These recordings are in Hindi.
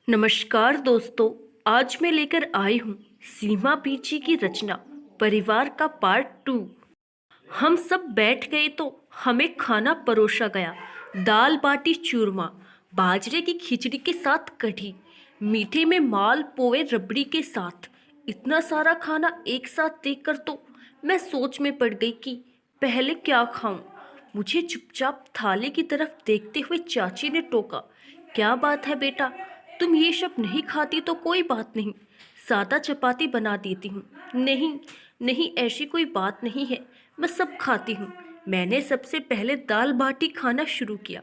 नमस्कार दोस्तों। आज मैं लेकर आई हूँ सीमा पीची की रचना परिवार का पार्ट 2। हम सब बैठ गए तो हमें खाना परोसा गया। दाल बाटी चूरमा, बाजरे की खिचड़ी के साथ कढ़ी, मीठे में माल पोए रबड़ी के साथ। इतना सारा खाना एक साथ देखकर तो मैं सोच में पड़ गई कि पहले क्या खाऊं। मुझे चुपचाप थाली की तरफ देखते हुए चाची ने टोका, क्या बात है बेटा, तुम ये सब नहीं खाती तो कोई बात नहीं, सादा चपाती बना देती हूँ। नहीं नहीं, ऐसी कोई बात नहीं है, मैं सब खाती हूँ। मैंने सबसे पहले दाल बाटी खाना शुरू किया।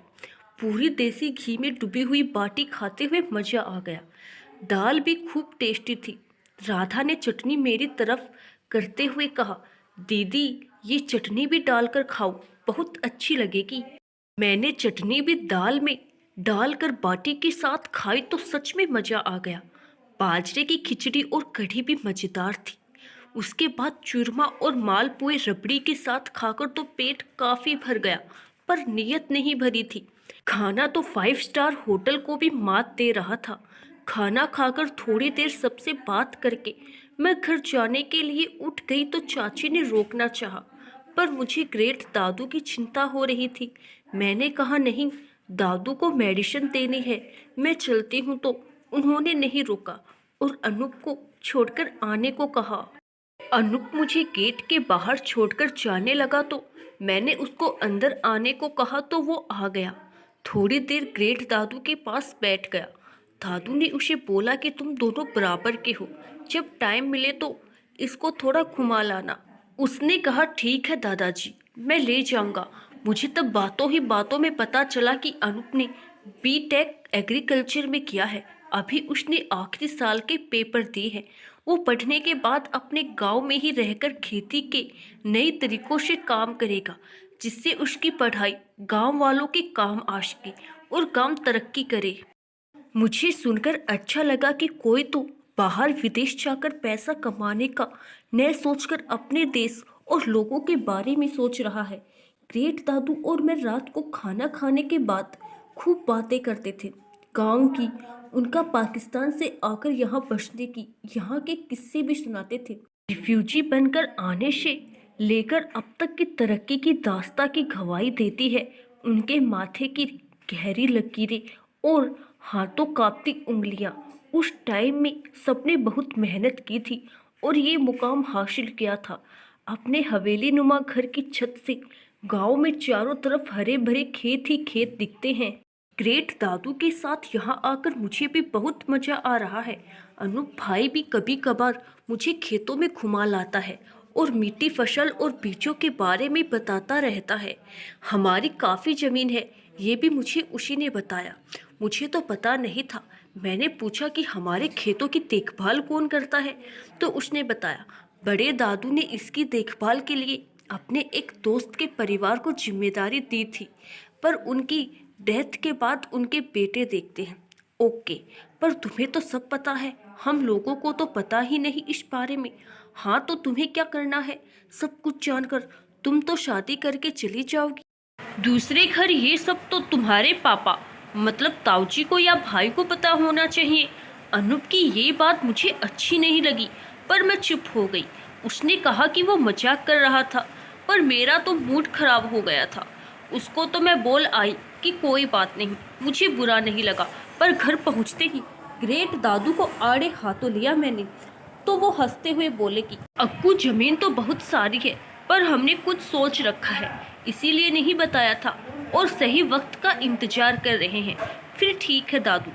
पूरी देसी घी में डूबी हुई बाटी खाते हुए मज़ा आ गया। दाल भी खूब टेस्टी थी। राधा ने चटनी मेरी तरफ करते हुए कहा, दीदी ये चटनी भी डालकर खाओ, बहुत अच्छी लगेगी। मैंने चटनी भी दाल में डालकर बाटी के साथ खाई तो सच में मज़ा आ गया। बाजरे की खिचड़ी और कढ़ी भी मज़ेदार थी। उसके बाद चूरमा और मालपुए रबड़ी के साथ खाकर तो पेट काफ़ी भर गया, पर नीयत नहीं भरी थी। खाना तो 5 स्टार होटल को भी मात दे रहा था। खाना खाकर थोड़ी देर सबसे बात करके मैं घर जाने के लिए उठ गई तो चाची ने रोकना चाहा, पर मुझे ग्रेट दादू की चिंता हो रही थी। मैंने कहा, नहीं, दादू को मेडिसिन देनी है, मैं चलती हूँ। तो उन्होंने नहीं रोका और अनूप को छोड़कर आने को कहा। अनूप मुझे गेट के बाहर छोड़कर जाने लगा तो मैंने उसको अंदर आने को कहा तो वो आ गया। थोड़ी देर ग्रेट दादू के पास बैठ गया। दादू ने उसे बोला कि तुम दोनों बराबर के हो, जब टाइम मिले तो इसको थोड़ा घुमा लाना। उसने कहा, ठीक है दादाजी, मैं ले जाऊंगा। मुझे तब बातों ही बातों में पता चला कि अनूप ने बीटेक एग्रीकल्चर में किया है। अभी उसने आखिरी साल के पेपर दिए हैं। वो पढ़ने के बाद अपने गांव में ही रहकर खेती के नए तरीकों से काम करेगा, जिससे उसकी पढ़ाई गांव वालों के काम आ सके और गांव तरक्की करे। मुझे सुनकर अच्छा लगा कि कोई तो बाहर विदेश जाकर पैसा कमाने का न सोचकर अपने देश और लोगों के बारे में सोच रहा है। ग्रेट दादू और मैं रात को खाना खाने के बाद खूब बातें करते थे, गांव की, उनका पाकिस्तान से आकर यहाँ बसने की, यहाँ के किस्से भी सुनाते थे। रिफ्यूजी बनकर आने से लेकर अब तक की तरक्की की दास्तां की गवाही देती है उनके माथे की गहरी लकीरें और हाथों कांपती उंगलियां। उस टाइम में सबने बहुत मेहनत की थी और ये मुकाम हासिल किया था। अपने हवेली नुमा घर की छत से गांव में चारों तरफ हरे भरे खेत ही खेत दिखते हैं। ग्रेट दादू के साथ यहाँ आकर मुझे भी बहुत मज़ा आ रहा है। अनूप भाई भी कभी कभार मुझे खेतों में घुमा लाता है और मिट्टी, फसल और बीजों के बारे में बताता रहता है। हमारी काफ़ी ज़मीन है, ये भी मुझे उसी ने बताया। मुझे तो पता नहीं था। मैंने पूछा कि हमारे खेतों की देखभाल कौन करता है, तो उसने बताया, बड़े दादू ने इसकी देखभाल के लिए अपने एक दोस्त के परिवार को जिम्मेदारी दी थी, पर उनकी डेथ के बाद उनके बेटे देखते हैं। ओके, पर तुम्हें तो सब पता है, हम लोगों को तो पता ही नहीं इस बारे में। हाँ, तो तुम्हें क्या करना है सब कुछ जानकर? तुम तो शादी करके चली जाओगी दूसरे घर। ये सब तो तुम्हारे पापा मतलब ताऊजी को या भाई को पता होना चाहिए। अनूप की ये बात मुझे अच्छी नहीं लगी, पर मैं चुप हो गई। उसने कहा कि वो मजाक कर रहा था, पर मेरा तो मूड खराब हो गया था। उसको तो मैं बोल आई कि कोई बात नहीं, मुझे बुरा नहीं लगा। पर घर पहुंचते ही ग्रेट दादू को आड़े हाथों लिया मैंने, तो वो हंसते हुए बोले कि अक्कू, जमीन तो बहुत सारी है, पर हमने कुछ सोच रखा है, इसीलिए नहीं बताया था और सही वक्त का इंतजार कर रहे हैं। फिर ठीक है दादू।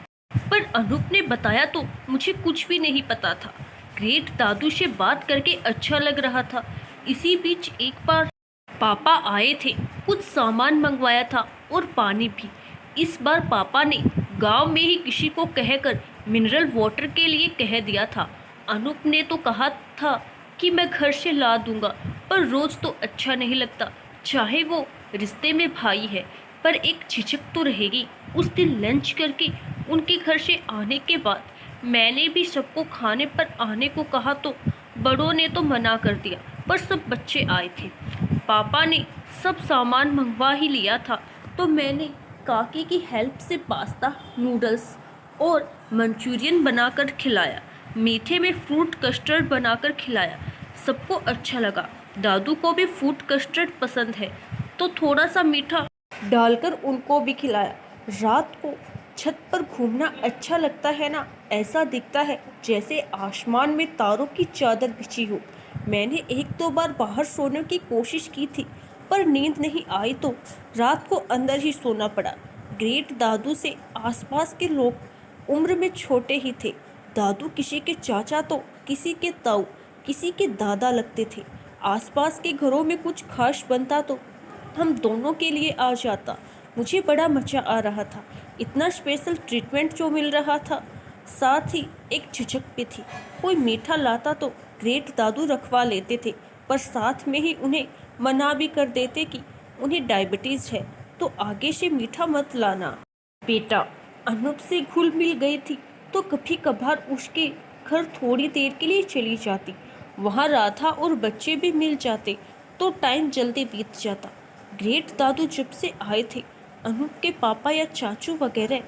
पर अनूप ने बताया तो मुझे कुछ भी नहीं पता था। ग्रेट दादू से बात करके अच्छा लग रहा था। इसी बीच एक बार पापा आए थे, कुछ सामान मंगवाया था और पानी भी। इस बार पापा ने गांव में ही किसी को कहकर मिनरल वाटर के लिए कह दिया था। अनूप ने तो कहा था कि मैं घर से ला दूंगा, पर रोज़ तो अच्छा नहीं लगता, चाहे वो रिश्ते में भाई है, पर एक झिझक तो रहेगी। उस दिन लंच करके उनके घर से आने के बाद मैंने भी सबको खाने पर आने को कहा तो बड़ों ने तो मना कर दिया, पर सब बच्चे आए थे। पापा ने सब सामान मंगवा ही लिया था, तो मैंने काकी की हेल्प से पास्ता, नूडल्स और मंचूरियन बनाकर खिलाया। मीठे में फ्रूट कस्टर्ड बनाकर खिलाया। सबको अच्छा लगा। दादू को भी फ्रूट कस्टर्ड पसंद है तो थोड़ा सा मीठा डालकर उनको भी खिलाया। रात को छत पर घूमना अच्छा लगता है ना, ऐसा दिखता है जैसे आसमान में तारों की चादर बिछी हो। मैंने एक दो बार बाहर सोने की कोशिश की थी पर नींद नहीं आई तो रात को अंदर ही सोना पड़ा। ग्रेट दादू से आसपास के लोग उम्र में छोटे ही थे। दादू किसी के चाचा तो किसी के ताऊ, किसी के दादा लगते थे। आसपास के घरों में कुछ खास बनता तो हम दोनों के लिए आ जाता। मुझे बड़ा मज़ा आ रहा था, इतना स्पेशल ट्रीटमेंट जो मिल रहा था। साथ ही एक झिझक भी थी। कोई मीठा लाता तो ग्रेट दादू रखवा लेते थे पर साथ में ही उन्हें मना भी कर देते कि उन्हें डायबिटीज़ है तो आगे से मीठा मत लाना। बेटा अनूप से घुल मिल गई थी तो कभी कभार उसके घर थोड़ी देर के लिए चली जाती। वहाँ राधा और बच्चे भी मिल जाते तो टाइम जल्दी बीत जाता। ग्रेट दादू जब से आए थे अनूप के पापा या चाचू वगैरह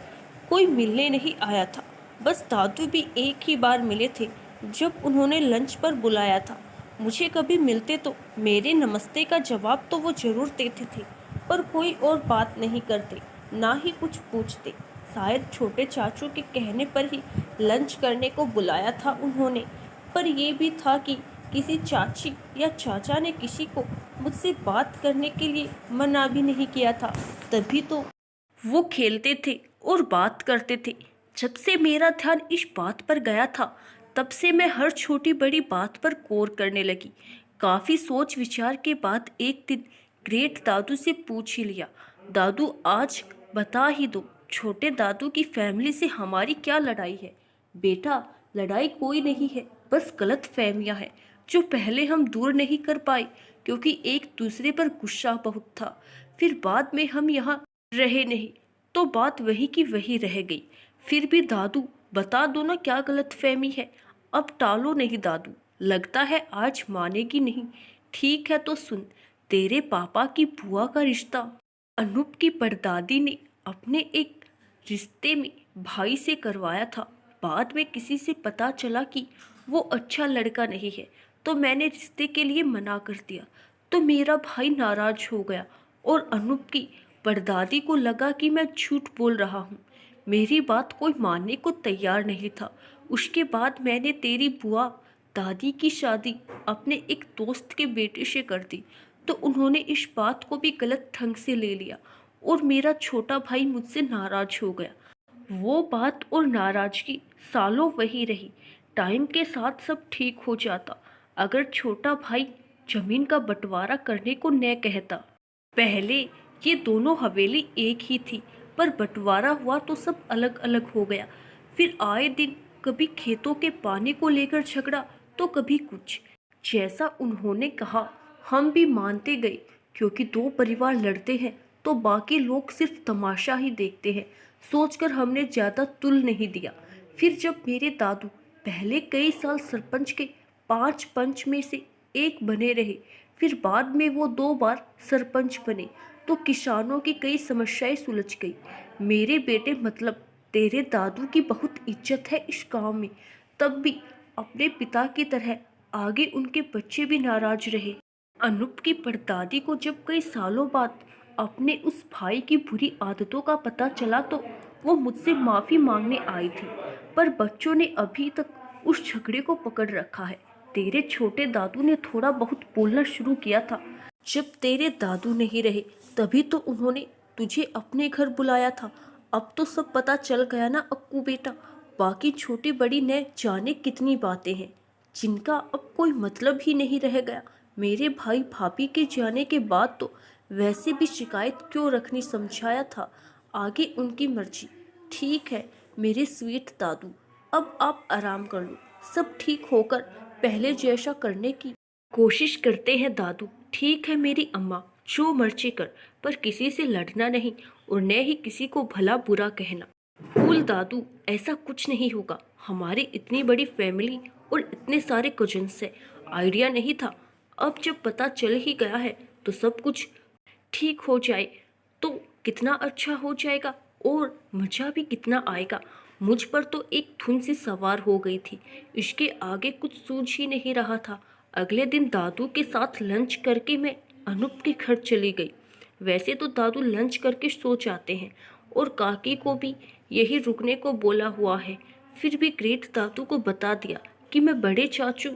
कोई मिलने नहीं आया था। बस दादू भी एक ही बार मिले थे जब उन्होंने लंच पर बुलाया था। मुझे कभी मिलते तो मेरे नमस्ते का जवाब तो वो ज़रूर देते थे पर कोई और बात नहीं करते, ना ही कुछ पूछते। शायद छोटे चाचू के कहने पर ही लंच करने को बुलाया था उन्होंने। पर ये भी था कि किसी चाची या चाचा ने किसी को मुझसे बात करने के लिए मना भी नहीं किया था, तभी तो वो खेलते थे और बात करते थे। जब से मेरा ध्यान इस बात पर गया था तब से मैं हर छोटी बड़ी बात पर गौर करने लगी। काफ़ी सोच विचार के बाद एक दिन ग्रेट दादू से पूछ ही लिया, दादू आज बता ही दो छोटे दादू की फैमिली से हमारी क्या लड़ाई है। बेटा लड़ाई कोई नहीं है, बस गलत फहमियाँ हैं जो पहले हम दूर नहीं कर पाए क्योंकि एक दूसरे पर गुस्सा बहुत था। फिर बाद में हम यहाँ रहे नहीं तो बात वही की वही रह गई। फिर भी दादू बता दो ना क्या गलतफहमी है। अब टालो नहीं दादू, लगता है आज मानेगी नहीं। ठीक है तो सुन, तेरे पापा की बुआ का रिश्ता अनूप की परदादी ने अपने एक रिश्ते में भाई से करवाया था। बाद में किसी से पता चला कि वो अच्छा लड़का नहीं है तो मैंने रिश्ते के लिए मना कर दिया तो मेरा भाई नाराज हो गया और अनूप की परदादी को लगा कि मैं झूठ बोल रहा हूँ। मेरी बात कोई मानने को तैयार नहीं था। उसके बाद मैंने तेरी बुआ दादी की शादी अपने एक दोस्त के बेटे से कर दी तो उन्होंने इस बात को भी गलत ढंग से ले लिया और मेरा छोटा भाई मुझसे नाराज हो गया। वो बात और नाराजगी सालों वही रही। टाइम के साथ सब ठीक हो जाता अगर छोटा भाई जमीन का बंटवारा करने को न कहता। पहले ये दोनों हवेली एक ही थी पर बंटवारा हुआ तो सब अलग अलग हो गया। फिर आए दिन कभी खेतों के पानी को लेकर झगड़ा तो कभी कुछ। जैसा उन्होंने कहा हम भी मानते गए क्योंकि दो परिवार लड़ते हैं तो बाकी लोग सिर्फ तमाशा ही देखते हैं सोचकर हमने ज़्यादा तुल नहीं दिया। फिर जब मेरे दादू पहले कई साल सरपंच के 5 पंच में से एक बने रहे, फिर बाद में वो 2 बार सरपंच बने तो किसानों की कई समस्याएं सुलझ गई। मेरे बेटे मतलब तेरे दादू की बहुत इज्जत है इस गांव में। तब भी अपने पिता की तरह आगे उनके बच्चे भी नाराज रहे। अनूप की परदादी को जब कई सालों बाद अपने उस भाई की बुरी आदतों का पता चला तो वो मुझसे माफ़ी मांगने आई थी पर बच्चों ने अभी तक उस झगड़े को पकड़ रखा है। तेरे छोटे दादू ने थोड़ा बहुत बोलना शुरू किया था जब तेरे दादू नहीं रहे, तभी तो उन्होंने तुझे अपने घर बुलाया था। अब तो सब पता चल गया ना अक्कू बेटा। बाकी छोटी बड़ी न जाने कितनी बातें हैं जिनका अब कोई मतलब ही नहीं रह गया। मेरे भाई भाभी के जाने के बाद तो वैसे भी शिकायत क्यों रखनी, समझाया था, आगे उनकी मर्जी। ठीक है मेरे स्वीट दादू, अब आप आराम कर लो। सब ठीक होकर पहले जैसा करने की कोशिश करते हैं दादू। ठीक है मेरी अम्मा, जो मर्जी कर, पर किसी से लड़ना नहीं और न ही किसी को भला बुरा कहना। कूल दादू, ऐसा कुछ नहीं होगा। हमारी इतनी बड़ी फैमिली और इतने सारे कजन्स हैं, आइडिया नहीं था। अब जब पता चल ही गया है तो सब कुछ ठीक हो जाए तो कितना अच्छा हो जाएगा और मज़ा भी कितना आएगा। मुझ पर तो एक धुन सी सवार हो गई थी। इसके आगे कुछ सूझ ही नहीं रहा था। अगले दिन दादू के साथ लंच करके मैं अनूप के घर चली गई। वैसे तो दादू लंच करके सो जाते हैं और काकी को भी यही रुकने को बोला हुआ है। फिर भी ग्रेट दादू को बता दिया कि मैं बड़े चाचू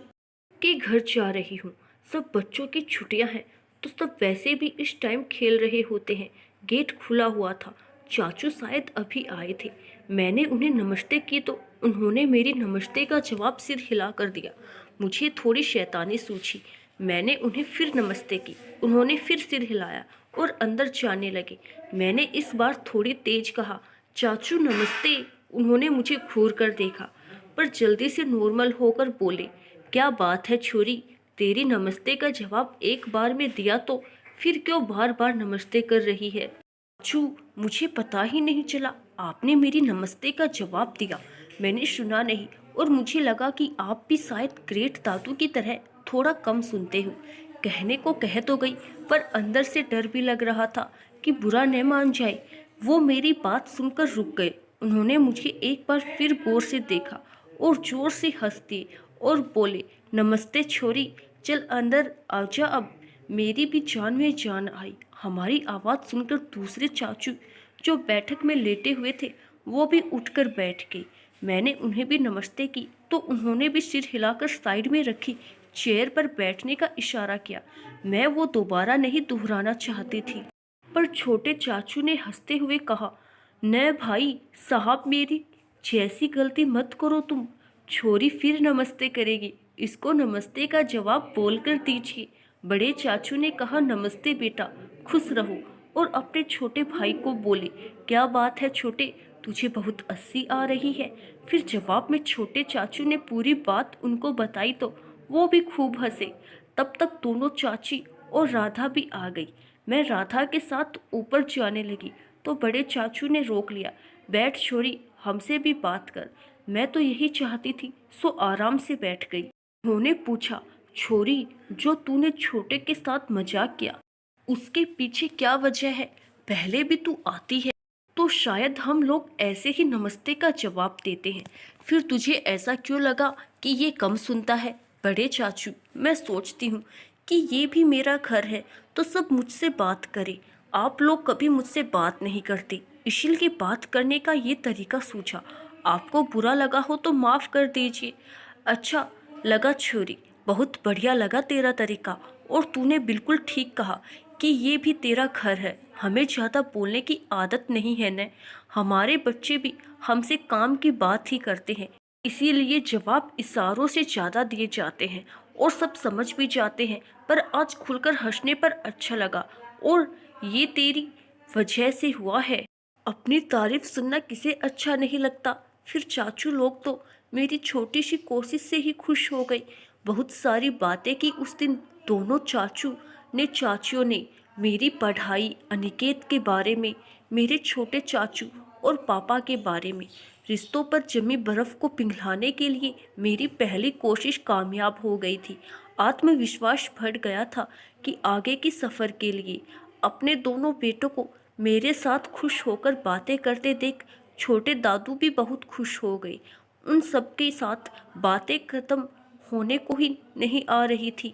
के घर जा रही हूँ। सब बच्चों की छुट्टियां हैं तो सब वैसे भी इस टाइम खेल रहे होते हैं। गेट खुला हुआ था। चाचू शायद अभी आए थे। मैंने उन्हें नमस्ते की तो उन्होंने मेरी नमस्ते का जवाब सिर हिला कर दिया। मुझे थोड़ी शैतानी सूझी। मैंने उन्हें फिर नमस्ते की। उन्होंने फिर सिर हिलाया और अंदर जाने लगे। मैंने इस बार थोड़ी तेज कहा, चाचू नमस्ते। उन्होंने मुझे घूर कर देखा पर जल्दी से नॉर्मल होकर बोले, क्या बात है छोरी, तेरी नमस्ते का जवाब एक बार में दिया तो फिर क्यों बार बार नमस्ते कर रही है। चाचू, मुझे पता ही नहीं चला आपने मेरी नमस्ते का जवाब दिया। मैंने सुना नहीं और मुझे लगा कि आप भी शायद ग्रेट दादू की तरह थोड़ा कम सुनते हो। कहने को कह तो गई पर अंदर से डर भी लग रहा था कि बुरा न मान जाए। वो मेरी बात सुनकर रुक गए। उन्होंने मुझे एक बार फिर गौर से देखा और जोर से हंस दिए और बोले, नमस्ते छोरी, चल अंदर आजा अब। मेरी भी जान में जान आई। हमारी आवाज़ सुनकर दूसरे चाचू जो बैठक में लेटे हुए थे वो भी उठकर बैठ गए। मैंने उन्हें भी नमस्ते की तो उन्होंने भी सिर हिलाकर साइड में रखी चेयर पर बैठने का इशारा किया। मैं वो दोबारा नहीं दोहराना चाहती थी पर छोटे चाचू ने हंसते हुए कहा, न भाई साहब, मेरी जैसी गलती मत करो तुम। छोरी फिर नमस्ते करेगी, इसको नमस्ते का जवाब बोलकर दीजिए। बड़े चाचू ने कहा, नमस्ते बेटा, खुश रहो। और अपने छोटे भाई को बोले, क्या बात है छोटे, तुझे बहुत हंसी आ रही है। फिर जवाब में छोटे चाचू ने पूरी बात उनको बताई तो वो भी खूब हंसे। तब तक दोनों चाची और राधा भी आ गई। मैं राधा के साथ ऊपर जाने लगी तो बड़े चाचू ने रोक लिया। बैठ छोरी, हमसे भी बात कर। मैं तो यही चाहती थी, सो आराम से बैठ गई। उन्होंने पूछा, छोरी, जो तूने छोटे के साथ मजाक किया उसके पीछे क्या वजह है। पहले भी तू आती है तो शायद हम लोग ऐसे ही नमस्ते का जवाब देते हैं, फिर तुझे ऐसा क्यों लगा कि ये कम सुनता है। बड़े चाचू, मैं सोचती हूँ कि ये भी मेरा घर है तो सब मुझसे बात करें। आप लोग कभी मुझसे बात नहीं करते, इसलिए बात करने का ये तरीका सूझा। आपको बुरा लगा हो तो माफ़ कर दीजिए। अच्छा लगा छोरी, बहुत बढ़िया लगा तेरा तरीका। और तूने बिल्कुल ठीक कहा कि ये भी तेरा घर है। हमें ज़्यादा बोलने की आदत नहीं है न। हमारे बच्चे भी हमसे काम की बात ही करते हैं, इसीलिए जवाब इशारों से ज़्यादा दिए जाते हैं और सब समझ भी जाते हैं। पर आज खुलकर हंसने पर अच्छा लगा और ये तेरी वजह से हुआ है। अपनी तारीफ सुनना किसे अच्छा नहीं लगता। फिर चाचू लोग तो मेरी छोटी सी कोशिश से ही खुश हो गई। बहुत सारी बातें की उस दिन दोनों चाचू ने चाचियों ने। मेरी पढ़ाई, अनिकेत के बारे में, मेरे छोटे चाचू और पापा के बारे में। रिश्तों पर जमी बर्फ़ को पिघलाने के लिए मेरी पहली कोशिश कामयाब हो गई थी। आत्मविश्वास बढ़ गया था कि आगे की सफ़र के लिए। अपने दोनों बेटों को मेरे साथ खुश होकर बातें करते देख छोटे दादू भी बहुत खुश हो गए। उन सबके साथ बातें खत्म होने को ही नहीं आ रही थी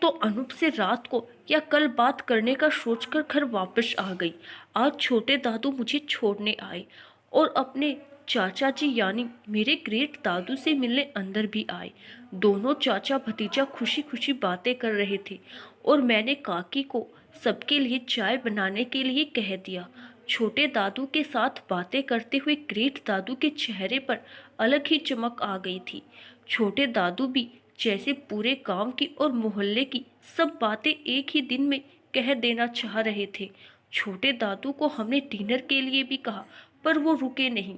तो अनूप से रात को या कल बात करने का सोचकर घर वापस आ गई। आज छोटे दादू मुझे छोड़ने आए और अपने चाचा जी यानी मेरे ग्रेट दादू से मिलने अंदर भी आए। दोनों चाचा भतीजा खुशी खुशी बातें कर रहे थे और मैंने काकी को सबके लिए चाय बनाने के लिए कह दिया। छोटे दादू के साथ बातें करते हुए ग्रेट दादू के चेहरे पर अलग ही चमक आ गई थी। छोटे दादू भी जैसे पूरे गांव की और मोहल्ले की सब बातें एक ही दिन में कह देना चाह रहे थे। छोटे दादू को हमने डिनर के लिए भी कहा पर वो रुके नहीं।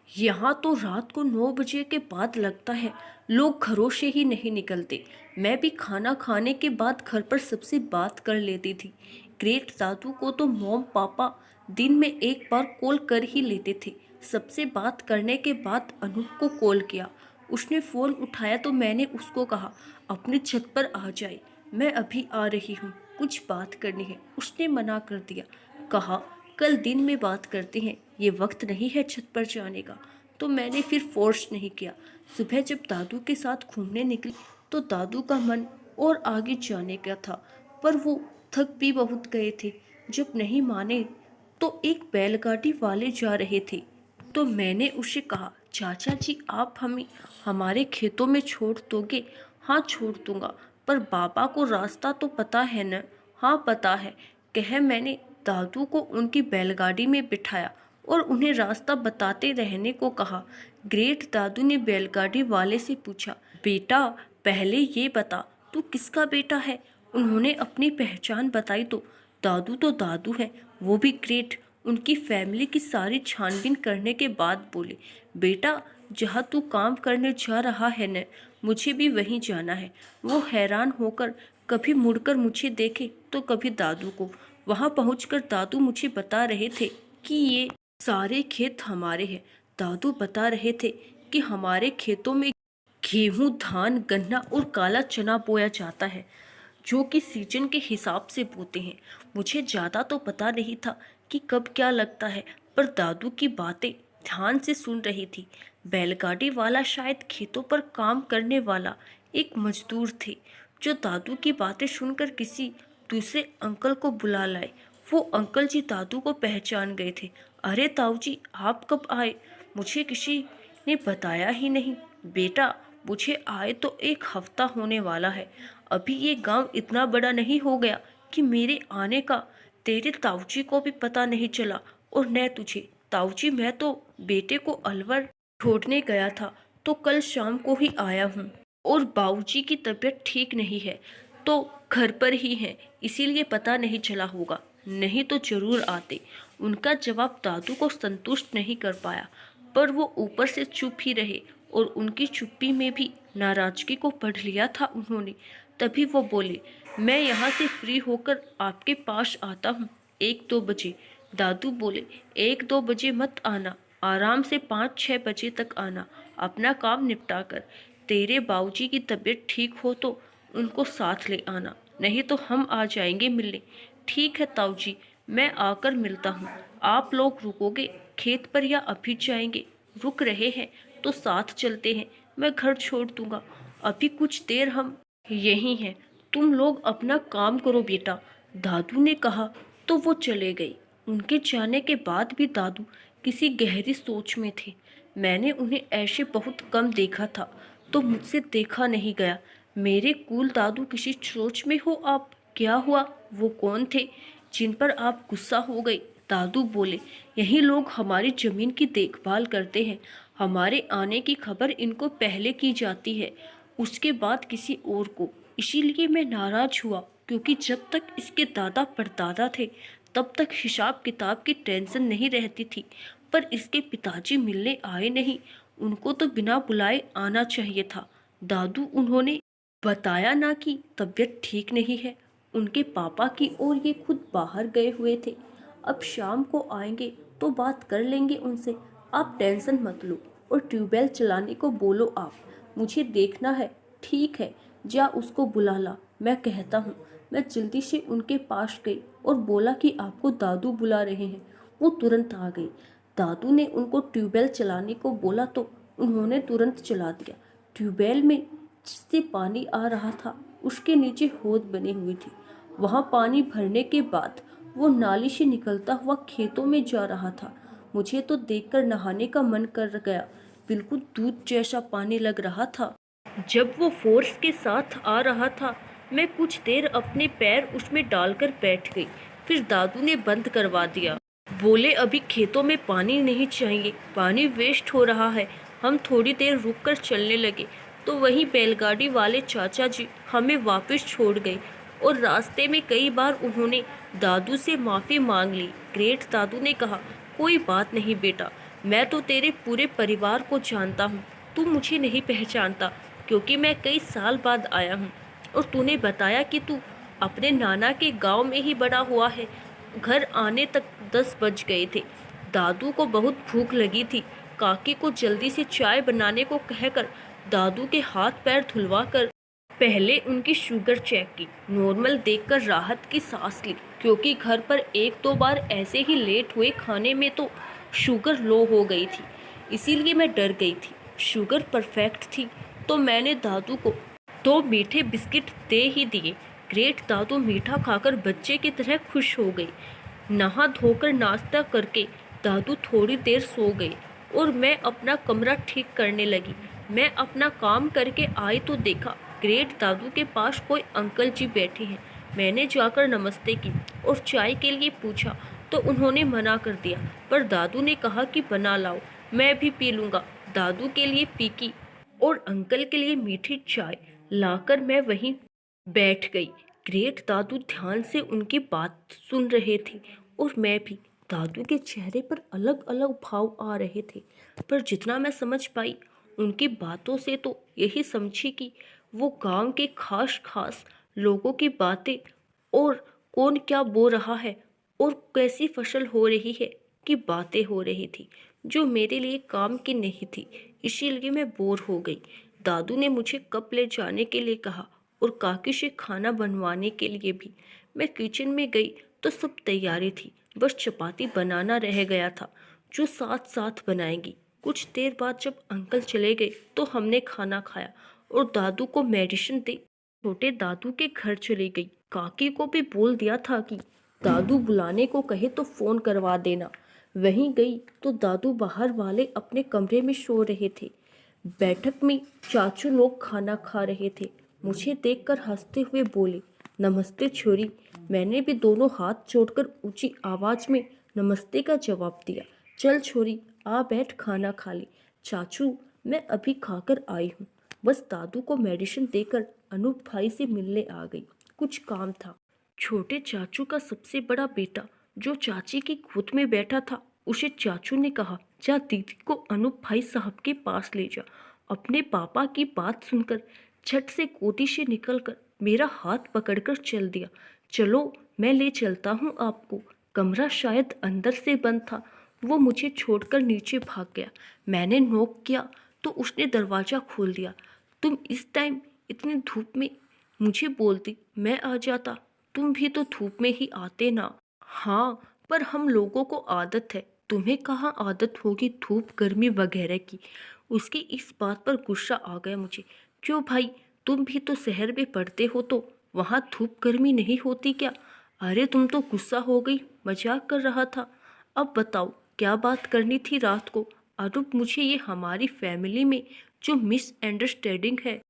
यहाँ तो रात को 9 बजे के बाद लगता है लोग घरों से ही नहीं निकलते। मैं भी खाना खाने के बाद घर पर सबसे बात कर लेती थी। ग्रेट दादू को तो मॉम पापा दिन में एक बार कॉल कर ही लेते थे। सबसे बात करने के बाद अनूप को कॉल किया। उसने फ़ोन उठाया तो मैंने उसको कहा अपनी छत पर आ जाए, मैं अभी आ रही हूँ, कुछ बात करनी है। उसने मना कर दिया, कहा कल दिन में बात करते हैं, ये वक्त नहीं है छत पर जाने का। तो मैंने फिर फोर्स नहीं किया। सुबह जब दादू के साथ घूमने निकली तो दादू का मन और आगे जाने का था, पर वो थक भी बहुत गए थे। जब नहीं माने तो एक बैलगाड़ी वाले जा रहे थे, तो मैंने उसे कहा, चाचा जी आप हमें हमारे खेतों में छोड़ दोगे? हाँ छोड़ दूंगा, पर बाबा को रास्ता तो पता है न? हाँ पता है, कह मैंने दादू को उनकी बैलगाड़ी में बिठाया और उन्हें रास्ता बताते रहने को कहा। ग्रेट दादू ने बैलगाड़ी वाले से पूछा, बेटा पहले ये बता तू किसका बेटा है? उन्होंने अपनी पहचान बताई तो दादू है, वो भी ग्रेट। उनकी फैमिली की सारी छानबीन करने के बाद बोले, बेटा जहाँ तू काम करने जा रहा है न, मुझे भी वहीं जाना है। वो हैरान होकर कभी मुड़कर मुझे देखे तो कभी दादू को। वहाँ पहुंचकर दादू मुझे बता रहे थे कि ये सारे खेत हमारे हैं। दादू बता रहे थे कि हमारे खेतों में गेहूं, धान, गन्ना और काला चना बोया जाता है, जो कि सीजन के हिसाब से बोते हैं। मुझे ज़्यादा तो पता नहीं था कि कब क्या लगता है, पर दादू की बातें ध्यान से सुन रही थी। बैलगाड़ी वाला शायद खेतों पर काम करने वाला एक मजदूर थे, जो दादू की बातें सुनकर किसी दूसरे अंकल को बुला लाए। वो अंकल जी दादू को पहचान गए थे। अरे ताऊ जी आप कब आए? मुझे किसी ने बताया ही नहीं। बेटा मुझे आए तो 1 हफ्ता होने वाला है। अभी ये गांव इतना बड़ा नहीं हो गया कि मेरे आने का तेरे ताऊजी को भी पता नहीं चला, और न तुझे। ताऊजी मैं तो बेटे को अलवर छोड़ने गया था, तो कल शाम को ही आया हूँ, और बाऊजी की तबीयत ठीक नहीं है तो घर पर ही हैं, इसीलिए पता नहीं चला होगा, नहीं तो जरूर आते। उनका जवाब दादू को संतुष्ट नहीं कर पाया, पर वो ऊपर से चुप ही रहे, और उनकी चुप्पी में भी नाराजगी को पढ़ लिया था उन्होंने। तभी वो बोले, मैं यहाँ से फ्री होकर आपके पास आता हूँ 1-2 बजे। दादू बोले, 1-2 बजे मत आना, आराम से 5-6 बजे तक आना, अपना काम निपटा कर। तेरे बाबूजी की तबीयत ठीक हो तो उनको साथ ले आना, नहीं तो हम आ जाएंगे मिलने। ठीक है ताऊ जी, मैं आकर मिलता हूँ। आप लोग रुकोगे खेत पर या अभी जाएंगे? रुक रहे हैं तो साथ चलते हैं, मैं घर छोड़ दूंगा। अभी कुछ देर हम यहीं हैं, तुम लोग अपना काम करो बेटा, दादू ने कहा तो वो चले गई। उनके जाने के बाद भी दादू किसी गहरी सोच में थे। मैंने उन्हें ऐसे बहुत कम देखा था, तो मुझसे देखा नहीं गया। मेरे कूल दादू किसी सोच में हो आप? क्या हुआ? वो कौन थे जिन पर आप गुस्सा हो गई? दादू बोले, यही लोग हमारी जमीन की देखभाल करते हैं। हमारे आने की खबर इनको पहले की जाती है, उसके बाद किसी और को। इसीलिए मैं नाराज हुआ, क्योंकि जब तक इसके दादा परदादा थे तब तक हिसाब किताब की टेंशन नहीं रहती थी, पर इसके पिताजी मिलने आए नहीं। उनको तो बिना बुलाए आना चाहिए था। दादू उन्होंने बताया ना कि तबीयत ठीक नहीं है उनके पापा की, और ये खुद बाहर गए हुए थे। अब शाम को आएंगे तो बात कर लेंगे उनसे, आप टेंशन मत लो। और ट्यूबवेल चलाने को बोलो आप, मुझे देखना है। ठीक है, जा उसको बुला ला, मैं कहता हूँ। मैं जल्दी से उनके पास गई और बोला कि आपको दादू बुला रहे हैं। वो तुरंत आ गई। दादू ने उनको ट्यूबवेल चलाने को बोला तो उन्होंने तुरंत चला दिया। ट्यूबवेल में जिससे पानी आ रहा था उसके नीचे होद बनी हुई थी। वहाँ पानी भरने के बाद वो नाली से निकलता हुआ खेतों में जा रहा था। मुझे तो देखकर नहाने का मन कर गया, बिल्कुल दूध जैसा पानी लग रहा था। जब वो फोर्स के साथ आ रहा था, मैं कुछ देर अपने पैर उसमें डालकर बैठ गई, फिर दादू ने बंद करवा दिया। बोले, अभी खेतों में पानी नहीं चाहिए, पानी वेस्ट हो रहा है। हम थोड़ी देर रुककर चलने लगे तो वही बैलगाड़ी वाले चाचा जी हमें वापस छोड़ गए, और रास्ते में कई बार उन्होंने दादू से माफ़ी मांग ली। ग्रेट दादू ने कहा, कोई बात नहीं बेटा, मैं तो तेरे पूरे परिवार को जानता हूँ, तू मुझे नहीं पहचानता क्योंकि मैं कई साल बाद आया हूँ, और तूने बताया कि तू अपने नाना के गांव में ही बड़ा हुआ है। घर आने तक 10 बज गए थे। दादू को बहुत भूख लगी थी। काकी को जल्दी से चाय बनाने को कहकर दादू के हाथ पैर धुलवा कर पहले उनकी शुगर चेक की। नॉर्मल देखकर राहत की सांस ली, क्योंकि घर पर 1-2 बार ऐसे ही लेट हुए खाने में तो शुगर लो हो गई थी। इसीलिए मैं डर गई थी। शुगर परफेक्ट थी तो मैंने दादू को 2 मीठे बिस्किट दे ही दिए। ग्रेट, दादू मीठा खाकर बच्चे की तरह खुश हो गई। नहा धोकर नाश्ता करके दादू थोड़ी देर सो गए और मैं अपना कमरा ठीक करने लगी। मैं अपना काम करके आई तो देखा ग्रेट दादू के पास कोई अंकल जी बैठे हैं। मैंने जाकर नमस्ते की और चाय के लिए पूछा तो उन्होंने मना कर दिया, पर दादू ने कहा कि बना लाओ, मैं भी पी लूँगा। दादू के लिए फीकी और अंकल के लिए मीठी चाय लाकर मैं वहीं बैठ गई। ग्रेट दादू ध्यान से उनकी बात सुन रहे थे और मैं भी। दादू के चेहरे पर अलग अलग भाव आ रहे थे, पर जितना मैं समझ पाई उनकी बातों से तो यही समझी कि वो गांव के खास खास लोगों की बातें और कौन क्या बो रहा है और कैसी फसल हो रही है की बातें हो रही थी, जो मेरे लिए काम की नहीं थी। इसीलिए मैं बोर हो गई। दादू ने मुझे कप ले जाने के लिए कहा और काकी से खाना बनवाने के लिए भी। मैं किचन में गई तो सब तैयारी थी, बस चपाती बनाना रह गया था, जो साथ साथ बनाएंगी। कुछ देर बाद जब अंकल चले गए तो हमने खाना खाया और दादू को मेडिसिन दे छोटे दादू के घर चली गई। काकी को भी बोल दिया था कि दादू बुलाने को कहे तो फोन करवा देना। वहीं गई तो दादू बाहर वाले अपने कमरे में सो रहे थे। बैठक में चाचू लोग खाना खा रहे थे। मुझे देखकर हंसते हुए बोले, नमस्ते छोरी। मैंने भी दोनों हाथ जोड़कर ऊंची आवाज में नमस्ते का जवाब दिया। चल छोरी, आ बैठ, खाना खा ले। चाचू, मैं अभी खाकर आई हूँ। बस दादू को मेडिसिन देकर अनूप भाई से मिलने आ गई। कुछ काम था। छोटे चाचू का सबसे बड़ा बेटा जो चाची की गोद में बैठा था, उसे चाचू ने कहा, जा दीदी को अनूप भाई साहब के पास ले जा। अपने पापा की बात सुनकर झट से कोठी से निकलकर मेरा हाथ पकड़कर चल दिया। चलो, मैं ले चलता हूँ आपको। कमरा शायद अंदर से बंद था। वो मुझे छोड़कर नीचे भाग गया। मैंने नॉक किया तो उसने दरवाज़ा खोल दिया। तुम इस टाइम इतनी धूप में? मुझे बोलती, मैं आ जाता। तुम भी तो धूप में ही आते ना। हाँ, पर हम लोगों को आदत है, तुम्हें कहाँ आदत होगी धूप गर्मी वगैरह की। उसकी इस बात पर गुस्सा आ गया मुझे। क्यों भाई, तुम भी तो शहर में पढ़ते हो, तो वहाँ धूप गर्मी नहीं होती क्या? अरे तुम तो गुस्सा हो गई, मजाक कर रहा था। अब बताओ क्या बात करनी थी रात को? अरूप, मुझे ये हमारी फैमिली में जो मिसअंडरस्टैंडिंग है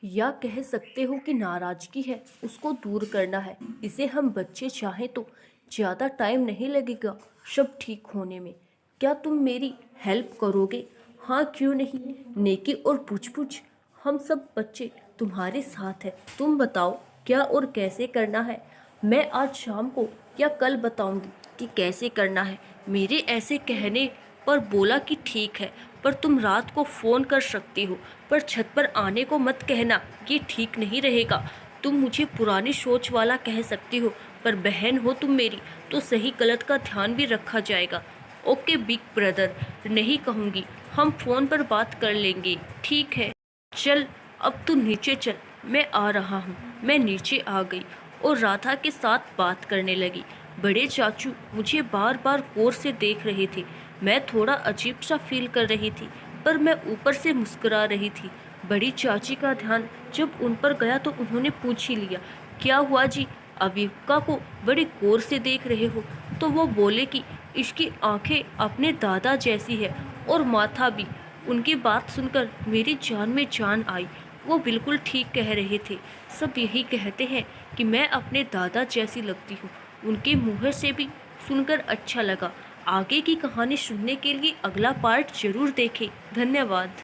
या कह सकते हो कि नाराज़गी है, उसको दूर करना है। इसे हम बच्चे चाहें तो ज़्यादा टाइम नहीं लगेगा सब ठीक होने में। क्या तुम मेरी हेल्प करोगे? हाँ, क्यों नहीं। नेकी और पूछ-पूछ, हम सब बच्चे तुम्हारे साथ हैं। तुम बताओ क्या और कैसे करना है। मैं आज शाम को या कल बताऊंगी कि कैसे करना है। मेरे ऐसे कहने पर बोला कि ठीक है, पर तुम रात को फ़ोन कर सकती हो, पर छत पर आने को मत कहना, ये ठीक नहीं रहेगा। तुम मुझे पुरानी सोच वाला कह सकती हो, पर बहन हो तुम मेरी, तो सही गलत का ध्यान भी रखा जाएगा। ओके बिग ब्रदर, नहीं कहूँगी, हम फ़ोन पर बात कर लेंगे, ठीक है। चल अब तू नीचे चल, मैं आ रहा हूँ। मैं नीचे आ गई और राधा के साथ बात करने लगी। बड़े चाचू मुझे बार बार गौर से देख रहे थे। मैं थोड़ा अजीब सा फील कर रही थी, पर मैं ऊपर से मुस्कुरा रही थी। बड़ी चाची का ध्यान जब उन पर गया तो उन्होंने पूछ ही लिया, क्या हुआ जी, अविका को बड़े गौर से देख रहे हो? तो वो बोले कि इसकी आंखें अपने दादा जैसी है और माथा भी। उनकी बात सुनकर मेरी जान में जान आई। वो बिल्कुल ठीक कह रहे थे। सब यही कहते हैं कि मैं अपने दादा जैसी लगती हूँ। उनके मुँह से भी सुनकर अच्छा लगा। आगे की कहानी सुनने के लिए अगला पार्ट जरूर देखें। धन्यवाद।